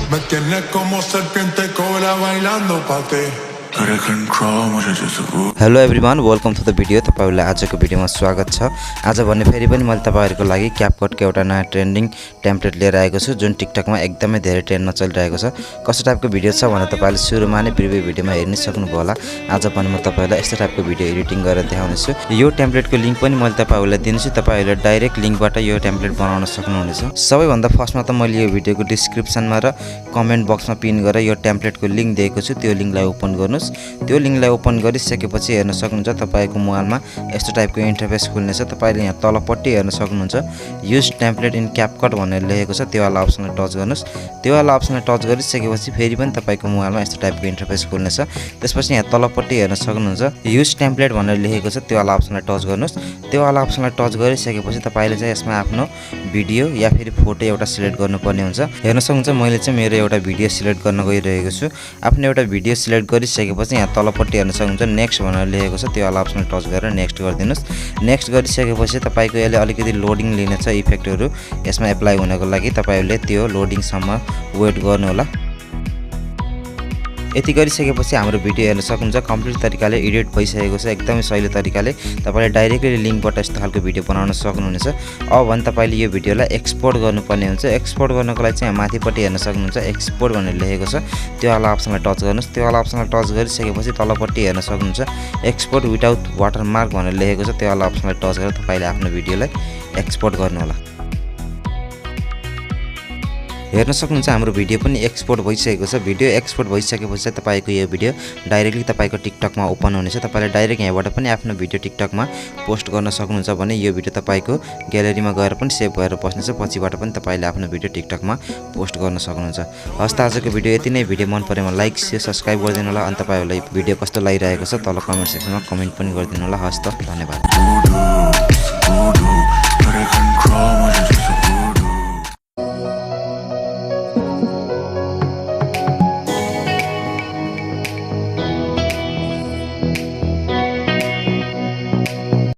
Me tienes como serpiente cola bailando pa' ti. Hello everyone welcome to the video. तपाईहरुलाई आजको भिडियोमा स्वागत छ। आज भने फेरि पनि मैले तपाईहरुको लागि क्यापकटको एउटा नयाँ ट्रेन्डिङ टेम्पलेट लिएर आएको छु जुन टिकटकमा एकदमै धेरै ट्रेन्डमा चलिरहेको छ। कस्तो टाइपको भिडियो छ भने तपाईहरुले सुरुमा नै प्रिभ्यू भिडियोमा हेर्न सक्नुभयो होला। आज पनि म तपाईहरुलाई यस्तो टाइपको भिडियो एडिटिङ गरेर देखाउने छु। यो टेम्पलेटको लिंक पनि मैले तपाईहरुलाई दिन्छु। तपाईहरुले डाइरेक्ट लिंकबाट यो टेम्पलेट बनाउन सक्नुहुनेछ। सबैभन्दा फर्स्टमा त मैले यो भिडियोको डिस्क्रिप्सनमा र कमेन्ट बक्समा पिन गरेर यो टेम्पलेटको लिंक दिएको छु। त्यो लिंकलाई ओपन गर्नुस्। त्यो लिंकलाई ओपन गरिसकेपछि हेर्न सक्नुहुन्छ तपाईको मोबाइलमा यस्तो टाइपको इन्टरफेस खुल्नेछ। तपाईले यहाँ तलपट्टि हेर्न सक्नुहुन्छ युज टेम्पलेट इन क्यापकट भनेर लेखेको छ। त्यो वाला अप्सनलाई टच गर्नुस्। त्यो वाला अप्सनलाई टच गरिसकेपछि फेरि पनि तपाईको मोबाइलमा यस्तो टाइपको इन्टरफेस खुल्नेछ। त्यसपछि यहाँ तलपट्टि हेर्न सक्नुहुन्छ युज टेम्पलेट भनेर लेखेको छ। त्यो वाला अप्सनलाई टच गर्नुस्। त्यो वाला अप्सनलाई टच गरिसकेपछि तपाईले चाहिँ यसमा आफ्नो भिडियो या फेरि फोटो एउटा सिलेक्ट गर्नुपर्ने हुन्छ। हेर्न सक्नुहुन्छ मैले चाहिँ मेरो एउटा भिडियो सिलेक्ट गर्न गइरहेको छु। आफ्नो एउटा भिडियो सिलेक्ट गरिसकेपछि यहाँ तलपट्टि हेर्न सक्नुहुन्छ नेक्स्ट भनेर लेखेको छ। त्यो वाला अप्सनलाई टच गरेर नेक्स्ट गरिदिनुस्। नेक्स्ट गरिसकेपछि तपाईको यसले अलिकति लोडिङ लिनेछ इफेक्टहरु यसमा एप्लाई हुनको लागि। तपाईहरुले त्यो लोडिङसम्म वेट गर्नु होला। यति गरिसकेपछि हाम्रो भिडियो हेर्न सक्नुहुन्छ कम्प्लिट तरिकाले एडिट भइसकेको छ। एकदमै सजिलो तरिकाले तपाईले डाइरेक्टली लिंकबाट यस्तो खालको भिडियो बनाउन सक्नुहुनेछ। अब भने तपाईले यो भिडियोलाई एक्सपोर्ट गर्नुपर्ने हुन्छ। एक्सपोर्ट गर्नको लागि चाहिँ माथिपट्टि हेर्न सक्नुहुन्छ एक्सपोर्ट भनेर लेखेको छ। त्यो वाला अप्सनलाई टच गर्नुस्। त्यो वाला अप्सनलाई टच गरिसकेपछि तलपट्टि हेर्न सक्नुहुन्छ एक्सपोर्ट विदाउट वाटरमार्क भनेर लेखेको छ। त्यो वाला अप्सनलाई टच गरेर तपाईले आफ्नो भिडियोलाई एक्सपोर्ट गर्नु होला। हेर्न सक्नुहुन्छ हाम्रो भिडियो पनि एक्सपोर्ट भइसकेको छ। भिडियो एक्सपोर्ट भइसकेपछि तपाईको यो भिडियो डाइरेक्टली तपाईको टिकटकमा ओपन हुनेछ। तपाईले डाइरेक्ट यहाँबाट पनि आफ्नो भिडियो टिकटकमा पोस्ट गर्न सक्नुहुन्छ भने यो भिडियो तपाईको ग्यालरीमा गएर पनि सेभ भएर बस्नेछ। पछिबाट पनि तपाईले आफ्नो भिडियो टिकटकमा पोस्ट गर्न सक्नुहुन्छ। हस्त आजको भिडियो यति नै। भिडियो मन परेमा लाइक शेयर सब्स्क्राइब गरिदिनु होला। अनि तपाईहरुलाई भिडियो कस्तो लागिरहेको छ तल कमेन्ट सेक्सनमा कमेन्ट पनि गरिदिनु होला। हस्त धन्यवाद।